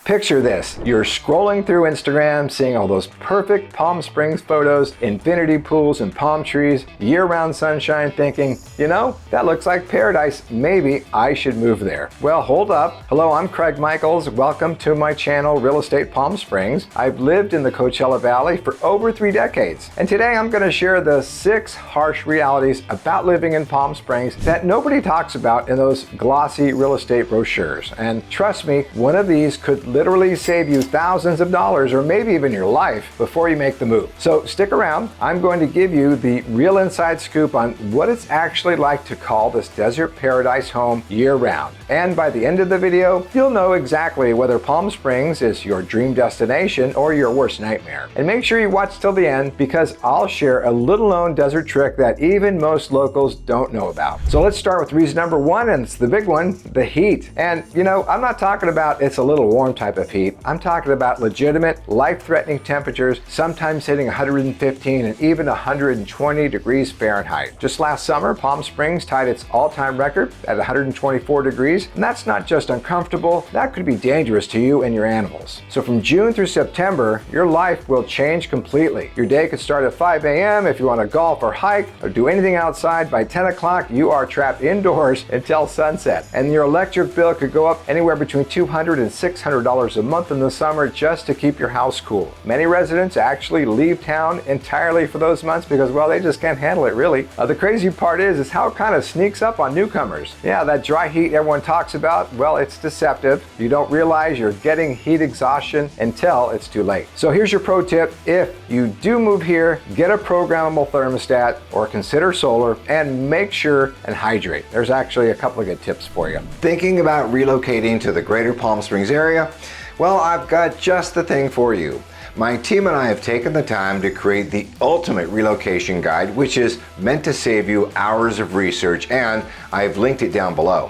Picture this, you're scrolling through Instagram, seeing all those perfect Palm Springs photos, infinity pools and palm trees, year-round sunshine, thinking, you know, that looks like paradise, maybe I should move there. Well, hold up. Hello, I'm Craig Michaels. Welcome to my channel, Real Estate Palm Springs. I've lived in the Coachella Valley for over 3 decades, and today I'm going to share the 6 harsh realities about living in Palm Springs that nobody talks about in those glossy real estate brochures. And trust me, one of these could literally save you thousands of dollars or maybe even your life before you make the move. So stick around. I'm going to give you the real inside scoop on what it's actually like to call this desert paradise home year-round. And by the end of the video, you'll know exactly whether Palm Springs is your dream destination or your worst nightmare. And make sure you watch till the end, because I'll share a little-known desert trick that even most locals don't know about. So let's start with reason number 1, and it's the big one, the heat. And you know, I'm not talking about it's a little warm type of heat. I'm talking about legitimate, life-threatening temperatures, sometimes hitting 115 and even 120 degrees Fahrenheit. Just last summer, Palm Springs tied its all-time record at 124 degrees, and that's not just uncomfortable, that could be dangerous to you and your animals. So from June through September, your life will change completely. Your day could start at 5 a.m. if you want to golf or hike or do anything outside. By 10 o'clock, you are trapped indoors until sunset, and your electric bill could go up anywhere between $200 and $600 a month in the summer just to keep your house cool. Many residents actually leave town entirely for those months because, well, they just can't handle it, really. The crazy part is how it kind of sneaks up on newcomers. Yeah, that dry heat everyone talks about, well, it's deceptive. You don't realize you're getting heat exhaustion until it's too late. So here's your pro tip. If you do move here, get a programmable thermostat or consider solar, and make sure and hydrate. There's actually a couple of good tips for you. Thinking about relocating to the greater Palm Springs area? Well, I've got just the thing for you. My team and I have taken the time to create the ultimate relocation guide, which is meant to save you hours of research, and I've linked it down below.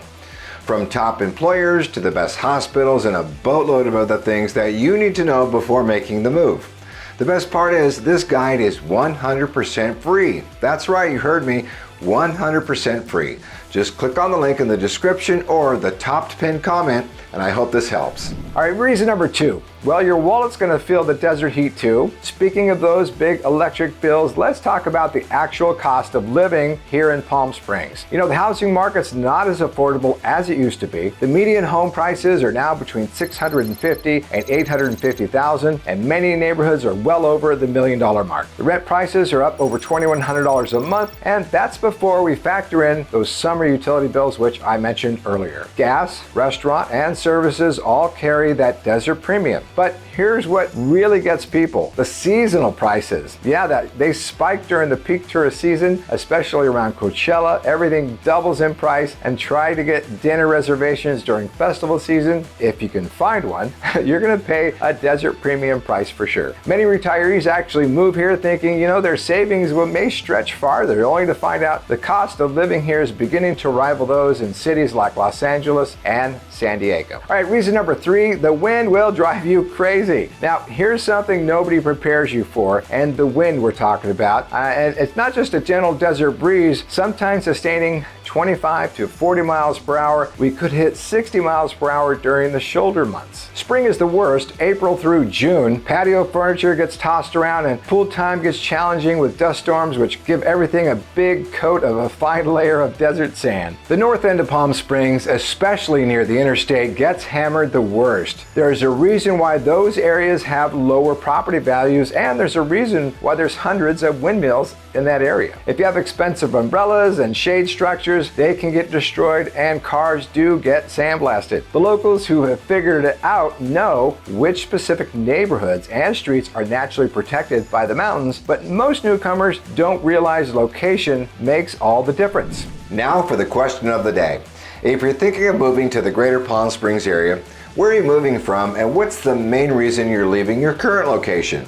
From top employers to the best hospitals and a boatload of other things that you need to know before making the move. The best part is this guide is 100% free. That's right, you heard me, 100% free. Just click on the link in the description or the top pinned comment, and I hope this helps. All right, reason number 2. Well, your wallet's gonna feel the desert heat too. Speaking of those big electric bills, let's talk about the actual cost of living here in Palm Springs. You know, the housing market's not as affordable as it used to be. The median home prices are now between $650,000 and $850,000, and many neighborhoods are well over the $1 million mark. The rent prices are up over $2,100 a month, and that's before we factor in those summer utility bills, which I mentioned earlier. Gas, restaurant, and services all carry that desert premium. But here's what really gets people, the seasonal prices. Yeah, they spike during the peak tourist season, especially around Coachella. Everything doubles in price, and try to get dinner reservations during festival season. If you can find one, you're gonna pay a desert premium price for sure. Many retirees actually move here thinking, you know, their savings may stretch farther, only to find out the cost of living here is beginning to rival those in cities like Los Angeles and San Diego. All right, reason number 3, the wind will drive you crazy. Now, here's something nobody prepares you for, and the wind we're talking about. And it's not just a gentle desert breeze, sometimes sustaining 25 to 40 miles per hour. We could hit 60 miles per hour during the shoulder months. Spring is the worst, April through June. Patio furniture gets tossed around, and pool time gets challenging with dust storms, which give everything a big coat of a fine layer of desert sand. The north end of Palm Springs, especially near the interstate, gets hammered the worst. There's a reason why those areas have lower property values, and there's a reason why there's hundreds of windmills in that area. If you have expensive umbrellas and shade structures, they can get destroyed, and cars do get sandblasted. The locals who have figured it out know which specific neighborhoods and streets are naturally protected by the mountains, but most newcomers don't realize location makes all the difference. Now for the question of the day. If you're thinking of moving to the greater Palm Springs area, where are you moving from, and what's the main reason you're leaving your current location?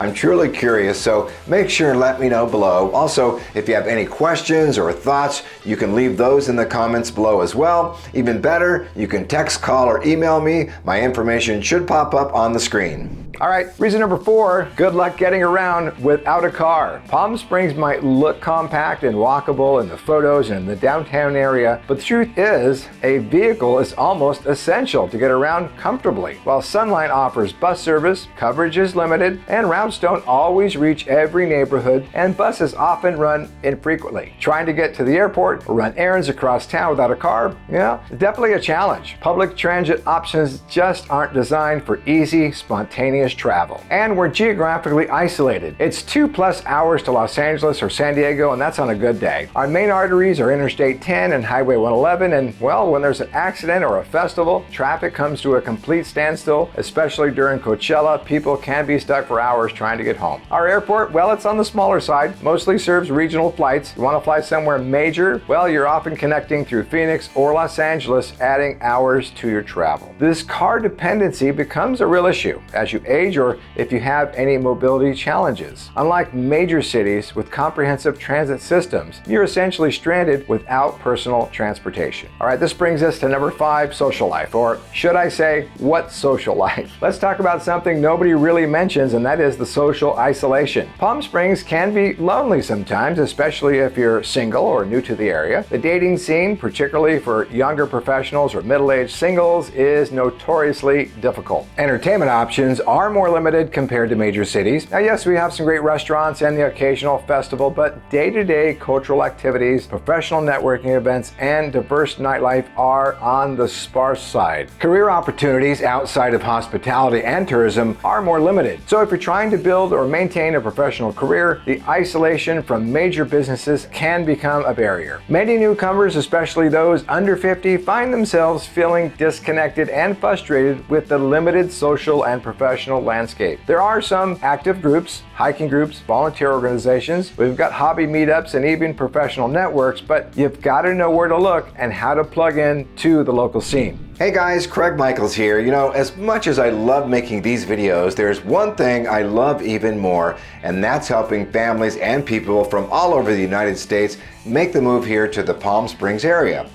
I'm truly curious, so make sure and let me know below. Also, if you have any questions or thoughts, you can leave those in the comments below as well. Even better, you can text, call, or email me. My information should pop up on the screen. All right, reason number 4, good luck getting around without a car. Palm Springs might look compact and walkable in the photos and in the downtown area, but the truth is, a vehicle is almost essential to get around comfortably. While Sunline offers bus service, coverage is limited, and routes don't always reach every neighborhood, and buses often run infrequently. Trying to get to the airport or run errands across town without a car, yeah, it's definitely a challenge. Public transit options just aren't designed for easy, spontaneous travel. And we're geographically isolated. It's 2+ hours to Los Angeles or San Diego, and that's on a good day. Our main arteries are Interstate 10 and Highway 111, and well, when there's an accident or a festival, traffic comes to a complete standstill, especially during Coachella. People can be stuck for hours trying to get home. Our airport, well, it's on the smaller side, mostly serves regional flights. You want to fly somewhere major? Well, you're often connecting through Phoenix or Los Angeles, adding hours to your travel. This car dependency becomes a real issue as you age or if you have any mobility challenges. Unlike major cities with comprehensive transit systems, you're essentially stranded without personal transportation. All right, this brings us to number 5, social life, or should I say, what social life? Let's talk about something nobody really mentions, and that is the social isolation. Palm Springs can be lonely sometimes, especially if you're single or new to the area. The dating scene, particularly for younger professionals or middle-aged singles, is notoriously difficult. Entertainment options are more limited compared to major cities. Now, yes, we have some great restaurants and the occasional festival, but day-to-day cultural activities, professional networking events, and diverse nightlife are on the sparse side. Career opportunities outside of hospitality and tourism are more limited. So if you're trying to build or maintain a professional career, the isolation from major businesses can become a barrier. Many newcomers, especially those under 50, find themselves feeling disconnected and frustrated with the limited social and professional landscape. There are some active groups, hiking groups, volunteer organizations. We've got hobby meetups and even professional networks, but you've got to know where to look and how to plug in to the local scene. Hey guys, Craig Michaels here. You know, as much as I love making these videos, there's one thing I love even more, and that's helping families and people from all over the United States make the move here to the Palm Springs area.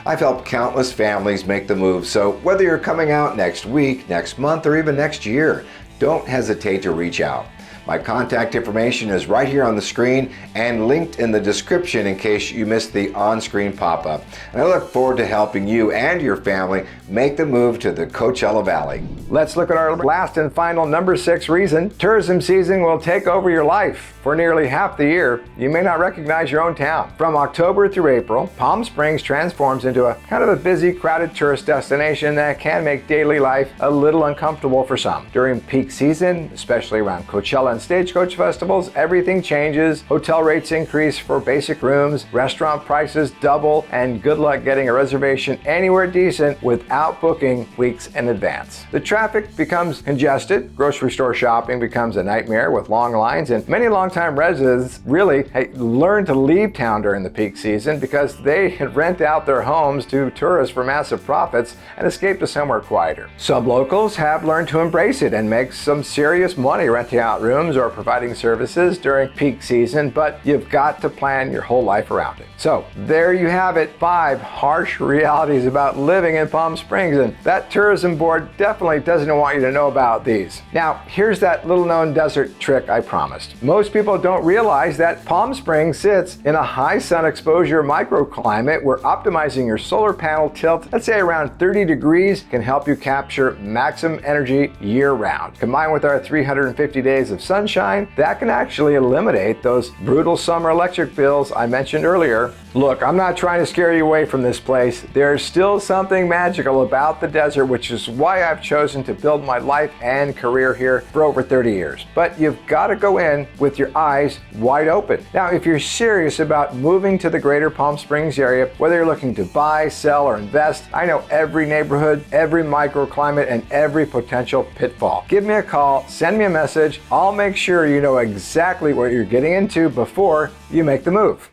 I've helped countless families make the move, so whether you're coming out next week, next month, or even next year, don't hesitate to reach out. My contact information is right here on the screen and linked in the description in case you missed the on-screen pop-up. And I look forward to helping you and your family make the move to the Coachella Valley. Let's look at our last and final number 6 reason. Tourism season will take over your life. For nearly half the year, you may not recognize your own town. From October through April, Palm Springs transforms into a kind of a busy, crowded tourist destination that can make daily life a little uncomfortable for some. During peak season, especially around Coachella and Stagecoach festivals, everything changes. Hotel rates increase for basic rooms, restaurant prices double, and good luck getting a reservation anywhere decent without booking weeks in advance. The traffic becomes congested, grocery store shopping becomes a nightmare with long lines, and many long-time residents really learn to leave town during the peak season because they rent out their homes to tourists for massive profits and escape to somewhere quieter. Some locals have learned to embrace it and make some serious money renting out rooms or providing services during peak season, but you've got to plan your whole life around it. So there you have it, 5 harsh realities about living in Palm Springs, and that tourism board definitely doesn't want you to know about these. Now, here's that little known desert trick I promised. Most people don't realize that Palm Springs sits in a high sun exposure microclimate where optimizing your solar panel tilt, let's say around 30 degrees, can help you capture maximum energy year-round. Combined with our 350 days of sunshine, that can actually eliminate those brutal summer electric bills I mentioned earlier. Look, I'm not trying to scare you away from this place. There's still something magical about the desert, which is why I've chosen to build my life and career here for over 30 years. But you've got to go in with your eyes wide open. Now, if you're serious about moving to the greater Palm Springs area, whether you're looking to buy, sell, or invest, I know every neighborhood, every microclimate, and every potential pitfall. Give me a call, send me a message. I'll make sure you know exactly what you're getting into before you make the move.